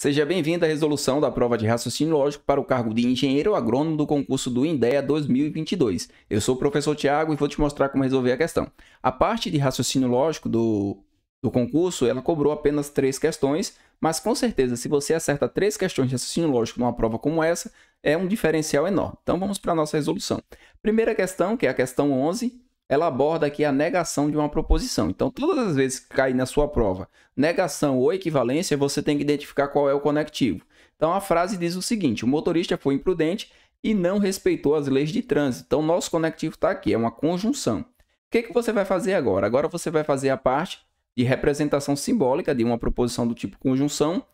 Seja bem-vindo à resolução da prova de raciocínio lógico para o cargo de engenheiro agrônomo do concurso do INDEA 2022. Eu sou o professor Tiago e vou te mostrar como resolver a questão. A parte de raciocínio lógico do concurso, ela cobrou apenas 3 questões, mas com certeza, se você acerta 3 questões de raciocínio lógico numa prova como essa, é um diferencial enorme. Então, vamos para a nossa resolução. Primeira questão, que é a questão 11, ela aborda aqui a negação de uma proposição. Então, todas as vezes que cair na sua prova negação ou equivalência, você tem que identificar qual é o conectivo. Então, a frase diz o seguinte: o motorista foi imprudente e não respeitou as leis de trânsito. Então, nosso conectivo está aqui, é uma conjunção. O que você vai fazer agora? Agora você vai fazer a parte de representação simbólica de uma proposição do tipo conjunção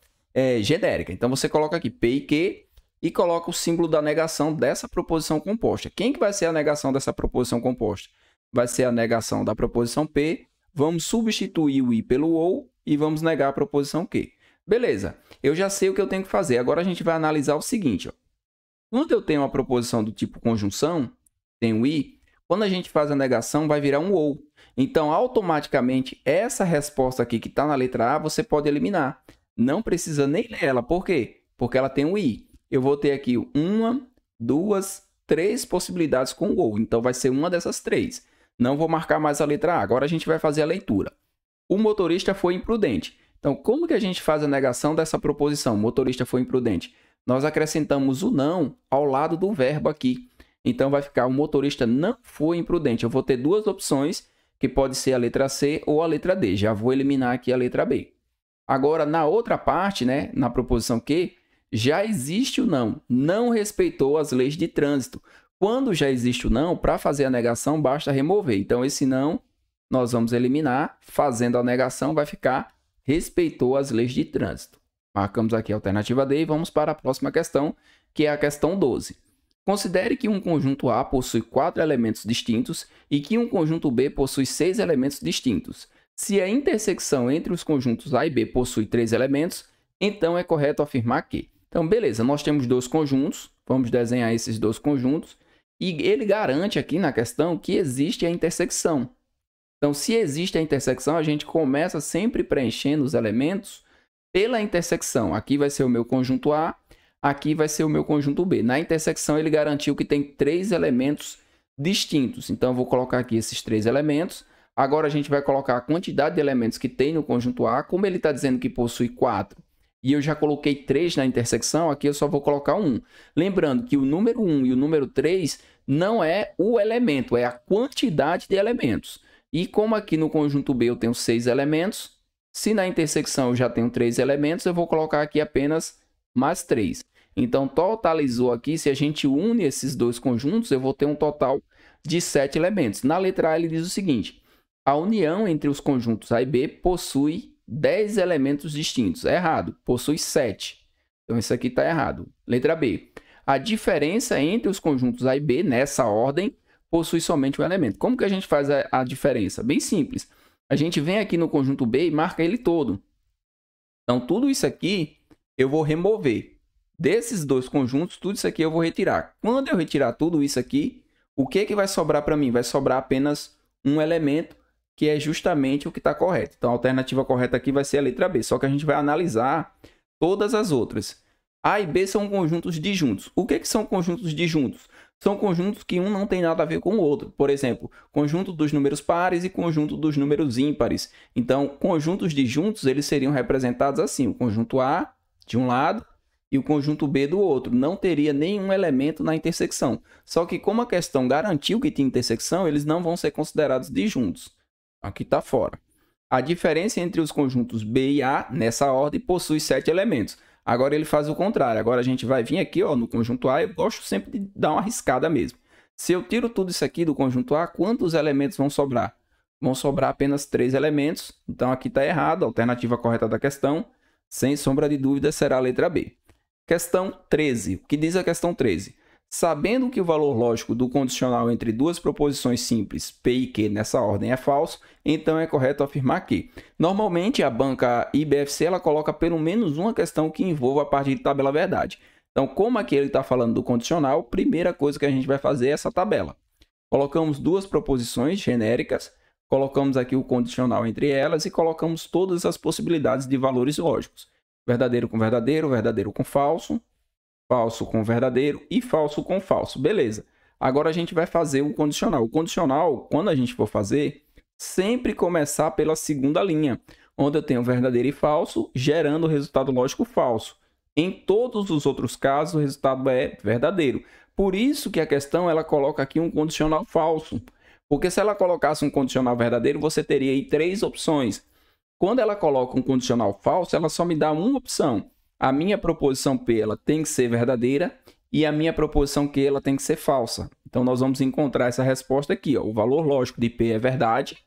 genérica. Então, você coloca aqui P e Q e coloca o símbolo da negação dessa proposição composta. Quem que vai ser a negação dessa proposição composta? Vai ser a negação da proposição P, vamos substituir o I pelo OU e vamos negar a proposição Q. Beleza, eu já sei o que eu tenho que fazer. Agora a gente vai analisar o seguinte. Quando eu tenho uma proposição do tipo conjunção, tenho I, quando a gente faz a negação vai virar um OU. Então, automaticamente, essa resposta aqui que está na letra A, você pode eliminar. Não precisa nem ler ela. Por quê? Porque ela tem um I. Eu vou ter aqui 1, 2, 3 possibilidades com o OU. Então, vai ser uma dessas 3. Não vou marcar mais a letra A. Agora a gente vai fazer a leitura. O motorista foi imprudente. Então, como que a gente faz a negação dessa proposição? O motorista foi imprudente. Nós acrescentamos o não ao lado do verbo aqui. Então, vai ficar o motorista não foi imprudente. Eu vou ter duas opções, que pode ser a letra C ou a letra D. Já vou eliminar aqui a letra B. Agora, na outra parte, na proposição Q, já existe o não. Não respeitou as leis de trânsito. Quando já existe o não, para fazer a negação, basta remover. Então, esse não nós vamos eliminar. Fazendo a negação, vai ficar respeitou as leis de trânsito. Marcamos aqui a alternativa D e vamos para a próxima questão, que é a questão 12. Considere que um conjunto A possui 4 elementos distintos e que um conjunto B possui 6 elementos distintos. Se a intersecção entre os conjuntos A e B possui 3 elementos, então é correto afirmar que. Então, beleza, nós temos dois conjuntos, vamos desenhar esses dois conjuntos. E ele garante aqui na questão que existe a intersecção. Então, se existe a intersecção, a gente começa sempre preenchendo os elementos pela intersecção. Aqui vai ser o meu conjunto A, aqui vai ser o meu conjunto B. Na intersecção, ele garantiu que tem 3 elementos distintos. Então, eu vou colocar aqui esses 3 elementos. Agora, a gente vai colocar a quantidade de elementos que tem no conjunto A. Como ele está dizendo que possui 4, e eu já coloquei 3 na intersecção, aqui eu só vou colocar 1. Lembrando que o número 1 e o número 3 não é o elemento, é a quantidade de elementos. E como aqui no conjunto B eu tenho 6 elementos, se na intersecção eu já tenho 3 elementos, eu vou colocar aqui apenas mais 3. Então, totalizou aqui, se a gente une esses dois conjuntos, eu vou ter um total de 7 elementos. Na letra A ele diz o seguinte: a união entre os conjuntos A e B possui 10 elementos distintos. É errado, possui 7. Então, isso aqui está errado. Letra B. A diferença entre os conjuntos A e B, nessa ordem, possui somente um elemento. Como que a gente faz a diferença? Bem simples. A gente vem aqui no conjunto B e marca ele todo. Então, tudo isso aqui eu vou remover. Desses dois conjuntos, tudo isso aqui eu vou retirar. Quando eu retirar tudo isso aqui, o que vai sobrar para mim? Vai sobrar apenas um elemento, que é justamente o que está correto. Então, a alternativa correta aqui vai ser a letra B. Só que a gente vai analisar todas as outras. A e B são conjuntos disjuntos. O que são conjuntos disjuntos? São conjuntos que um não tem nada a ver com o outro. Por exemplo, conjunto dos números pares e conjunto dos números ímpares. Então, conjuntos disjuntos, eles seriam representados assim. O conjunto A de um lado e o conjunto B do outro. Não teria nenhum elemento na intersecção. Só que como a questão garantiu que tinha intersecção, eles não vão ser considerados disjuntos. Aqui está fora. A diferença entre os conjuntos B e A, nessa ordem, possui 7 elementos. Agora ele faz o contrário. Agora a gente vai vir aqui no conjunto A. Eu gosto sempre de dar uma arriscada mesmo. Se eu tiro tudo isso aqui do conjunto A, quantos elementos vão sobrar? Vão sobrar apenas 3 elementos. Então aqui está errado. A alternativa correta da questão, sem sombra de dúvida, será a letra B. Questão 13. O que diz a questão 13? Sabendo que o valor lógico do condicional entre duas proposições simples P e Q nessa ordem é falso, então é correto afirmar que. Normalmente, a banca IBFC ela coloca pelo menos uma questão que envolva a parte de tabela verdade. Então, como aqui ele está falando do condicional, primeira coisa que a gente vai fazer é essa tabela. Colocamos duas proposições genéricas, colocamos aqui o condicional entre elas e colocamos todas as possibilidades de valores lógicos. verdadeiro com falso, falso com verdadeiro e falso com falso. Beleza. Agora a gente vai fazer o condicional. O condicional, quando a gente for fazer, sempre começar pela segunda linha, onde eu tenho verdadeiro e falso, gerando o resultado lógico falso. Em todos os outros casos, o resultado é verdadeiro. Por isso que a questão ela coloca aqui um condicional falso. Porque se ela colocasse um condicional verdadeiro, você teria aí 3 opções. Quando ela coloca um condicional falso, ela só me dá uma opção. A minha proposição P ela tem que ser verdadeira e a minha proposição Q ela tem que ser falsa. Então, nós vamos encontrar essa resposta aqui. Ó. O valor lógico de P é verdade.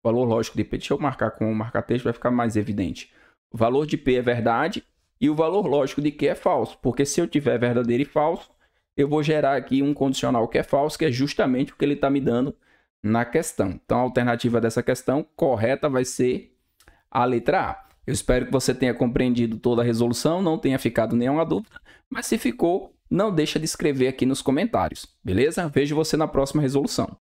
O valor lógico de P, deixa eu marcar com o marca-texto, vai ficar mais evidente. O valor de P é verdade e o valor lógico de Q é falso. Porque se eu tiver verdadeiro e falso, eu vou gerar aqui um condicional que é falso, que é justamente o que ele está me dando na questão. Então, a alternativa dessa questão correta vai ser a letra A. Eu espero que você tenha compreendido toda a resolução, não tenha ficado nenhuma dúvida, mas se ficou, não deixa de escrever aqui nos comentários, beleza? Vejo você na próxima resolução.